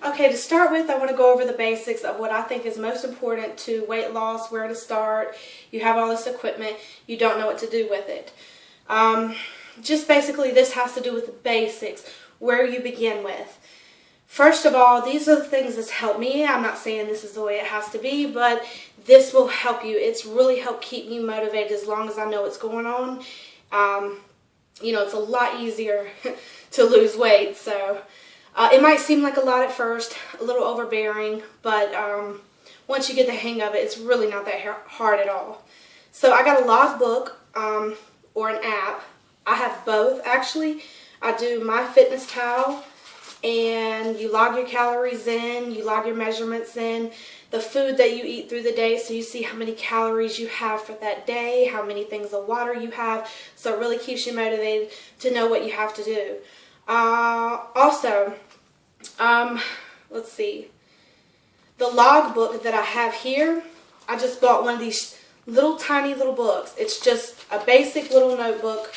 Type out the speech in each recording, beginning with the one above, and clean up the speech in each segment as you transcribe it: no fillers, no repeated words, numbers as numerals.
Okay, to start with, I want to go over the basics of what I think is most important to weight loss, where to start. You have all this equipment, you don't know what to do with it. Just basically, this has to do with the basics, where you begin with. First of all, these are the things that's helped me. I'm not saying this is the way it has to be, but this will help you. It's really helped keep me motivated as long as I know what's going on. It's a lot easier to lose weight, so it might seem like a lot at first, a little overbearing, but once you get the hang of it, it's really not that hard at all. So I got a logbook or an app. I have both, actually. I do MyFitnessPal, and you log your calories in, you log your measurements in, the food that you eat through the day, so you see how many calories you have for that day, how many things of water you have, so it really keeps you motivated to know what you have to do. Let's see, the logbook that I have here, I just bought one of these tiny little books. It's just a basic little notebook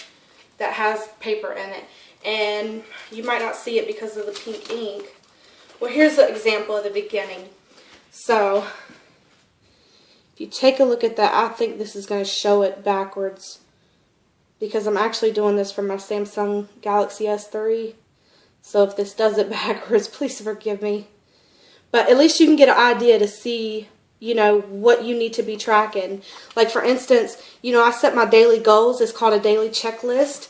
that has paper in it. And you might not see it because of the pink ink. Well, here's an example of the beginning. So, if you take a look at that, I think this is going to show it backwards, because I'm actually doing this from my Samsung Galaxy S3. So if this does it backwards, please forgive me. But at least you can get an idea to see, what you need to be tracking. Like, for instance, I set my daily goals. It's called a daily checklist.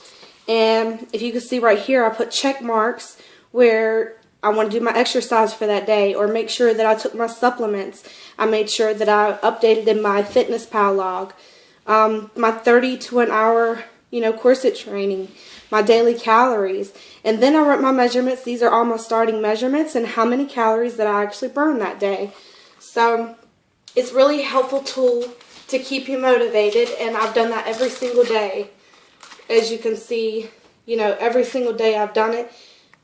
And if you can see right here, I put check marks where I want to do my exercise for that day, or make sure that I took my supplements. I made sure that I updated in my MyFitnessPal log, my 30 to an hour, corset training, my daily calories. And then I wrote my measurements. These are all my starting measurements and how many calories that I actually burned that day. So it's really a helpful tool to keep you motivated, and I've done that every single day. As you can see, every single day I've done it.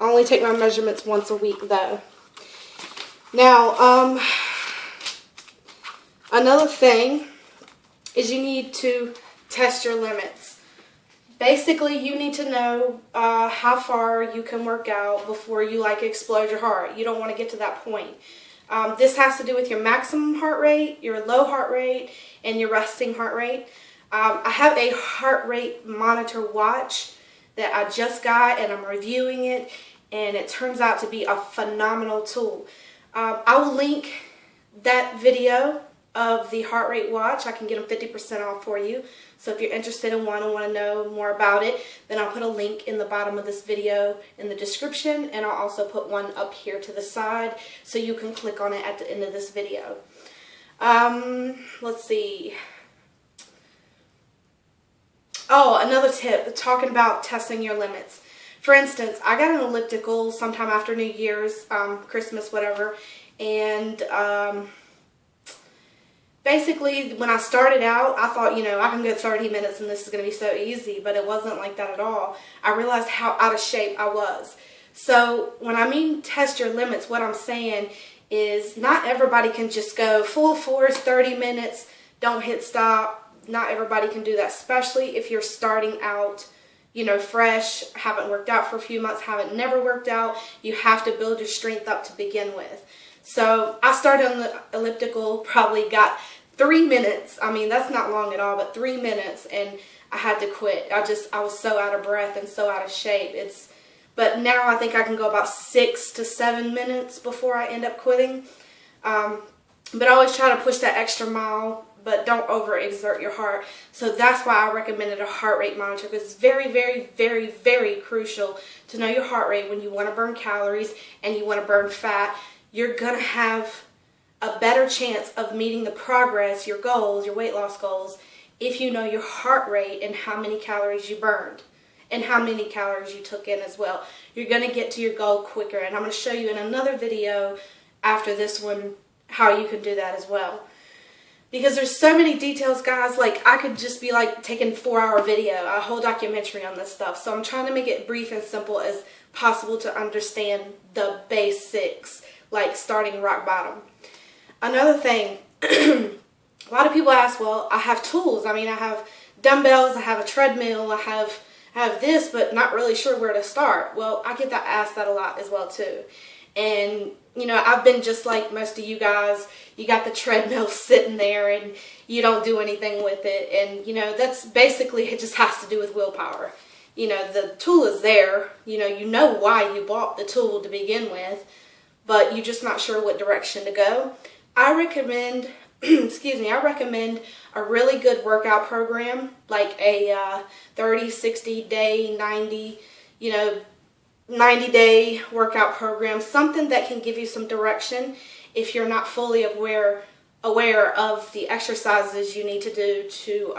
I only take my measurements once a week, though. Now, another thing is you need to test your limits. Basically, you need to know how far you can work out before you explode your heart. You don't want to get to that point. This has to do with your maximum heart rate, your low heart rate, and your resting heart rate. I have a heart rate monitor watch that I just got, and I'm reviewing it, and it turns out to be a phenomenal tool. I will link that video of the heart rate watch. I can get them 50% off for you. So if you're interested in one and want to know more about it, then I'll put a link in the bottom of this video in the description, and I'll also put one up here to the side so you can click on it at the end of this video. Let's see. Oh, another tip, talking about testing your limits. For instance, I got an elliptical sometime after New Year's, Christmas, whatever, and basically when I started out, I thought, I can go 30 minutes and this is going to be so easy, but it wasn't like that at all. I realized how out of shape I was. So when I mean test your limits, what I'm saying is not everybody can just go full force, 30 minutes, don't hit stop. Not everybody can do that, especially if you're starting out, fresh, haven't worked out for a few months, never worked out. You have to build your strength up to begin with. So I started on the elliptical, probably got 3 minutes. I mean, that's not long at all, but 3 minutes, and I had to quit. I was so out of breath and so out of shape. But now I think I can go about 6 to 7 minutes before I end up quitting. But I always try to push that extra mile, but don't overexert your heart. So that's why I recommended a heart rate monitor, because it's very, very, very, very crucial to know your heart rate when you want to burn calories and you want to burn fat. You're going to have a better chance of meeting the progress, your goals, your weight loss goals, if you know your heart rate and how many calories you burned and how many calories you took in as well. You're going to get to your goal quicker, and I'm going to show you in another video after this one how you can do that as well. Because there's so many details, guys, I could just be taking a 4-hour video, a whole documentary on this stuff. So I'm trying to make it brief and simple as possible to understand the basics, starting rock bottom. Another thing, a lot of people ask, well, I have tools. I mean, I have dumbbells, I have a treadmill, I have this, but not really sure where to start. Well, I get asked that a lot as well too. And, you know, I've been just like most of you guys. You got the treadmill sitting there and you don't do anything with it. And, you know, that's basically, it just has to do with willpower. You know, the tool is there. You know why you bought the tool to begin with, but you're just not sure what direction to go. I recommend, I recommend a really good workout program, like a 30, 60 day, 90, 90-day workout program, something that can give you some direction if you're not fully aware of the exercises you need to do to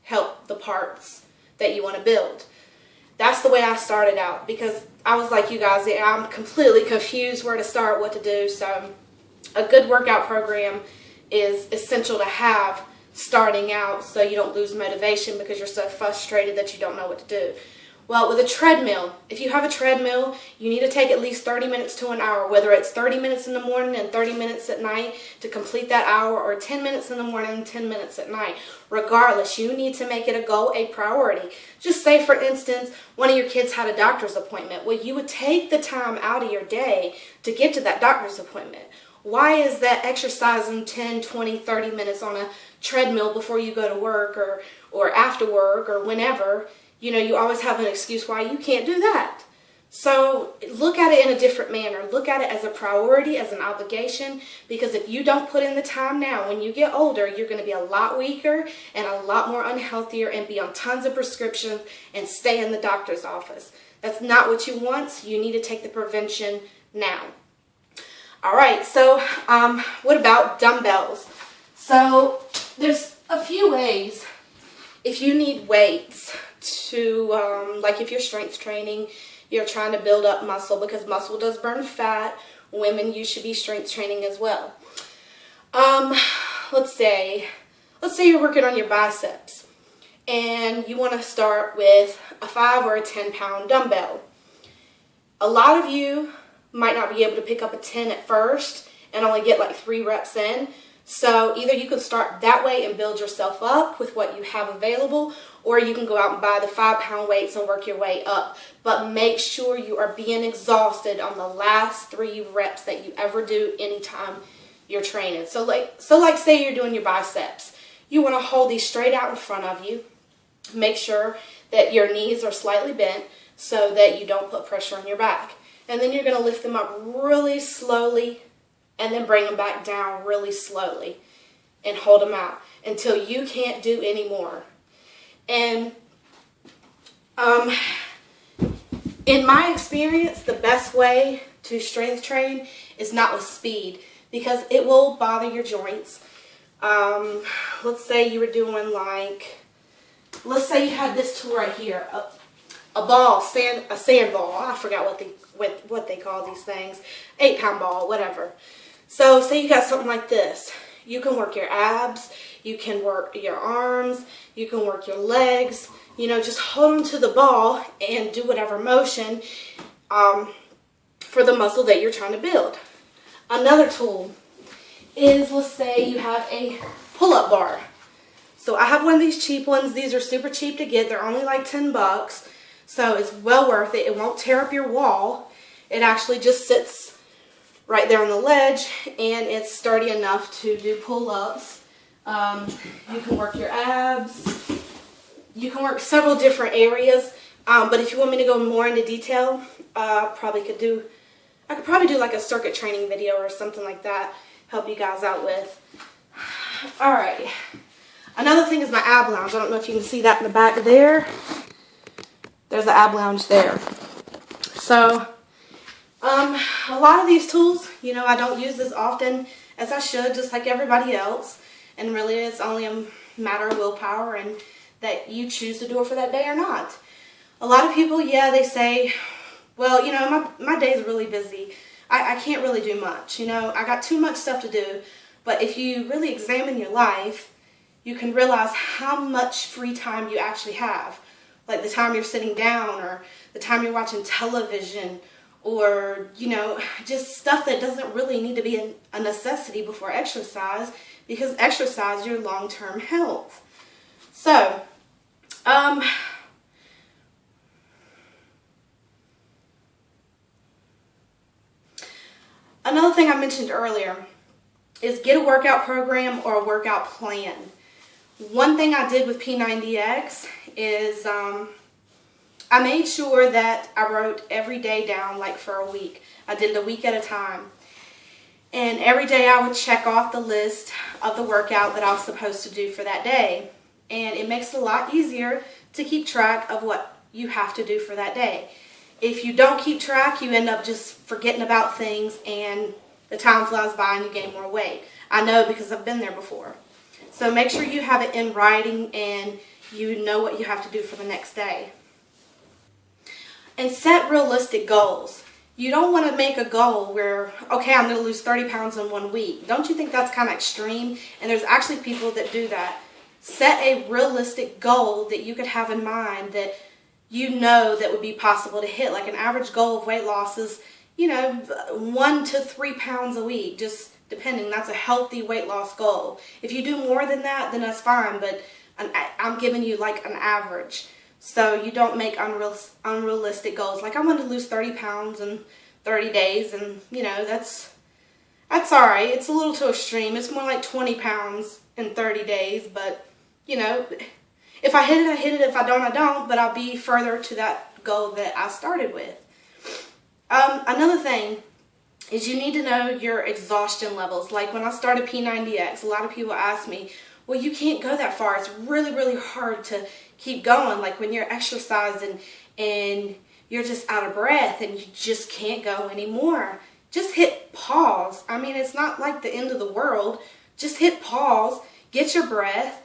help the parts that you want to build. That's the way I started out, because I was like you guys, I'm completely confused where to start, what to do. So a good workout program is essential to have starting out, so you don't lose motivation because you're so frustrated that you don't know what to do. Well, with a treadmill, if you have a treadmill, you need to take at least 30 minutes to an hour, whether it's 30 minutes in the morning and 30 minutes at night to complete that hour, or 10 minutes in the morning and 10 minutes at night. Regardless, you need to make it a goal, a priority. Just say, for instance, one of your kids had a doctor's appointment. Well, you would take the time out of your day to get to that doctor's appointment. Why is that exercising 10, 20, 30 minutes on a treadmill before you go to work or after work or whenever? You always have an excuse why you can't do that. So look at it in a different manner. Look at it as a priority, as an obligation, because if you don't put in the time now, when you get older, you're going to be a lot weaker and a lot more unhealthier and be on tons of prescriptions and stay in the doctor's office. That's not what you want, so you need to take the prevention now. All right, so what about dumbbells? So there's a few ways. If you need weights to, like if you're strength training, you're trying to build up muscle, because muscle does burn fat. Women, you should be strength training as well. Let's say you're working on your biceps and you want to start with a 5 or a 10 pound dumbbell. A lot of you might not be able to pick up a 10 at first and only get like 3 reps in. So either you can start that way and build yourself up with what you have available, or you can go out and buy the 5 pound weights and work your way up. But make sure you are being exhausted on the last 3 reps that you ever do anytime you're training. So like say you're doing your biceps. You want to hold these straight out in front of you. Make sure that your knees are slightly bent so that you don't put pressure on your back. And then you're going to lift them up really slowly and then bring them back down really slowly and hold them out until you can't do any more. And in my experience, the best way to strength train is not with speed, because it will bother your joints. Let's say you were doing let's say you had this tool right here, a sand ball. I forgot what they call these things, 8 pound ball, whatever. So say you got something like this. You can work your abs, you can work your arms, you can work your legs. Just hold on to the ball and do whatever motion for the muscle that you're trying to build. Another tool is, let's say you have a pull-up bar. So I have one of these cheap ones. These are super cheap to get. They're only like $10. So it's well worth it. It won't tear up your wall. It actually just sits right there on the ledge, and it's sturdy enough to do pull-ups. You can work your abs. You can work several different areas. But if you want me to go more into detail, I could probably do like a circuit training video or something like that. Help you guys out with. All right. Another thing is my ab lounge. I don't know if you can see that in the back there. There's the ab lounge there. So, a lot of these tools, I don't use as often as I should, just like everybody else. And really, it's only a matter of willpower and that you choose to do it for that day or not. A lot of people, they say, well, my day's really busy. I can't really do much. I got too much stuff to do. But if you really examine your life, you can realize how much free time you actually have. Like the time you're sitting down, or the time you're watching television, or, just stuff that doesn't really need to be a necessity before exercise, because exercise is your long-term health. So, Another thing I mentioned earlier is get a workout program or a workout plan. One thing I did with P90X is I made sure that I wrote every day down, like for a week. I did it a week at a time. And every day I would check off the list of the workout that I was supposed to do for that day. And it makes it a lot easier to keep track of what you have to do for that day. If you don't keep track, you end up just forgetting about things and the time flies by and you gain more weight. I know because I've been there before. So make sure you have it in writing and you know what you have to do for the next day. And set realistic goals. You don't want to make a goal where, okay, I'm going to lose 30 pounds in 1 week. Don't you think that's kind of extreme? And there's actually people that do that. Set a realistic goal that you could have in mind that you know that would be possible to hit. Like an average goal of weight loss is, 1 to 3 pounds a week, just depending. That's a healthy weight loss goal. If you do more than that, then that's fine, but I'm giving you like an average. So you don't make unrealistic goals. Like I want to lose 30 pounds in 30 days and, that's alright. It's a little too extreme. It's more like 20 pounds in 30 days, but, if I hit it, I hit it. If I don't, I don't, but I'll be further to that goal that I started with. Another thing is you need to know your exhaustion levels. Like when I started P90X, a lot of people ask me, well, you can't go that far. It's really, really hard to keep going. Like when you're exercising and you're just out of breath and you just can't go anymore. Just hit pause. I mean, it's not like the end of the world. Just hit pause, get your breath,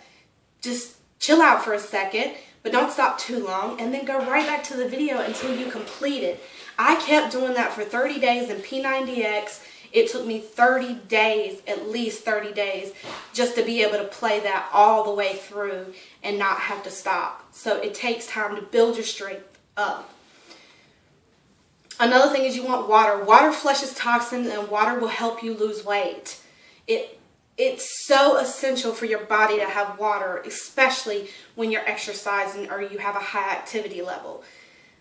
just chill out for a second, but don't stop too long, and then go right back to the video until you complete it. I kept doing that for 30 days in P90X. It took me 30 days, at least 30 days, just to be able to play that all the way through and not have to stop. So it takes time to build your strength up. Another thing is you want water. Water flushes toxins and water will help you lose weight. It's so essential for your body to have water, especially when you're exercising or you have a high activity level.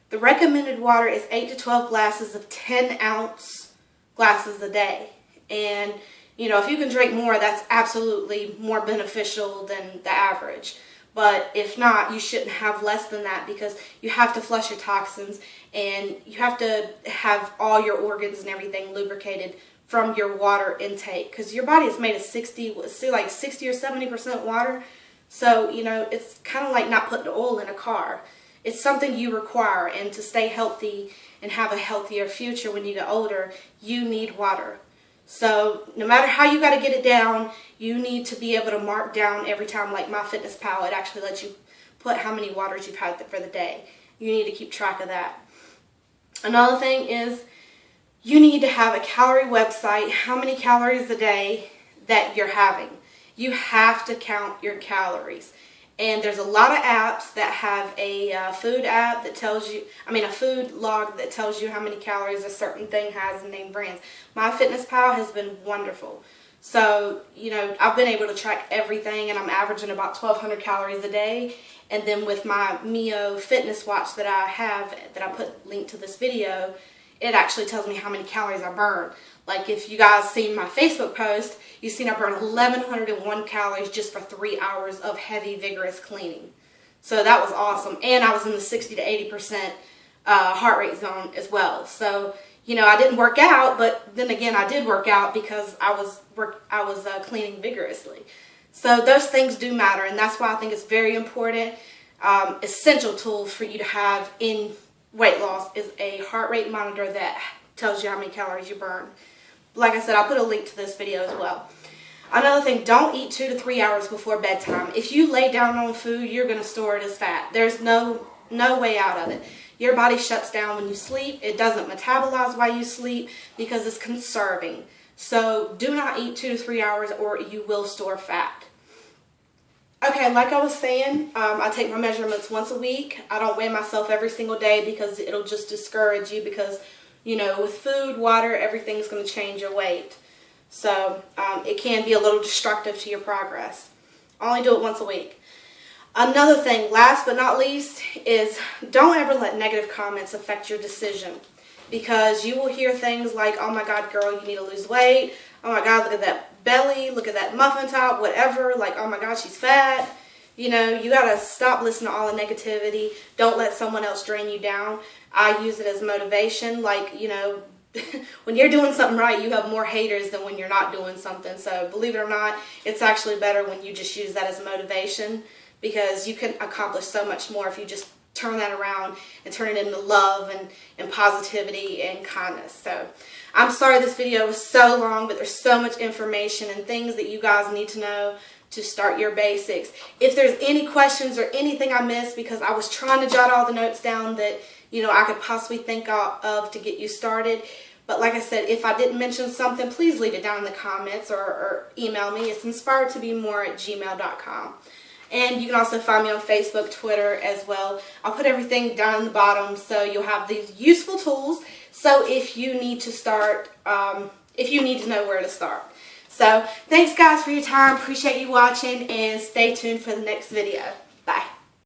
The recommended water is 8 to 12 glasses of 10-ounce glasses a day. And, if you can drink more, that's absolutely more beneficial than the average. But if not, you shouldn't have less than that because you have to flush your toxins and you have to have all your organs and everything lubricated from your water intake because your body is made of 60 or 70% water. So, it's kind of like not putting oil in a car. It's something you require, and to stay healthy and have a healthier future when you get older, you need water. So no matter how you got to get it down, you need to be able to mark down every time, like MyFitnessPal, it actually lets you put how many waters you've had for the day. You need to keep track of that. Another thing is you need to have a calorie website, how many calories a day that you're having. You have to count your calories. And there's a lot of apps that have a food app that tells you, a food log that tells you how many calories a certain thing has and name brands. MyFitnessPal has been wonderful. So, I've been able to track everything and I'm averaging about 1,200 calories a day. And then with my Mio fitness watch that I have, that I put linked to this video, it actually tells me how many calories I burn. Like if you guys seen my Facebook post, you've seen I burn 1,101 calories just for 3 hours of heavy, vigorous cleaning. So that was awesome. And I was in the 60 to 80% heart rate zone as well. So, I didn't work out, but then again, I did work out because I was cleaning vigorously. So those things do matter, and that's why I think it's very important. Essential tool for you to have in weight loss is a heart rate monitor that tells you how many calories you burn. Like I said, I'll put a link to this video as well. Another thing, don't eat 2 to 3 hours before bedtime. If you lay down on food, you're going to store it as fat. There's no way out of it. Your body shuts down when you sleep. It doesn't metabolize while you sleep because it's conserving. So do not eat 2 to 3 hours or you will store fat. Okay, like I was saying, I take my measurements once a week. I don't weigh myself every single day because it'll just discourage you because, with food, water, everything's going to change your weight. So it can be a little destructive to your progress. I only do it once a week. Another thing, last but not least, is don't ever let negative comments affect your decision. because you will hear things like, oh my God, girl, you need to lose weight. Oh my God, look at that belly, look at that muffin top, whatever. Like, oh my God, she's fat. You know, you got to stop listening to all the negativity. Don't let someone else drain you down. I use it as motivation. Like, you know, when you're doing something right, you have more haters than when you're not doing something. So believe it or not, it's actually better when you just use that as motivation, because you can accomplish so much more if you just turn that around and turn it into love and positivity and kindness. So I'm sorry this video was so long, but there's so much information and things that you guys need to know to start your basics. If there's any questions or anything I missed, because I was trying to jot all the notes down that, you know, I could possibly think of to get you started. But like I said, if I didn't mention something, please leave it down in the comments or email me. It's inspiredtobemore@gmail.com. And you can also find me on Facebook, Twitter as well. I'll put everything down in the bottom so you'll have these useful tools. So if you need to start, if you need to know where to start. So thanks guys for your time. Appreciate you watching, and stay tuned for the next video.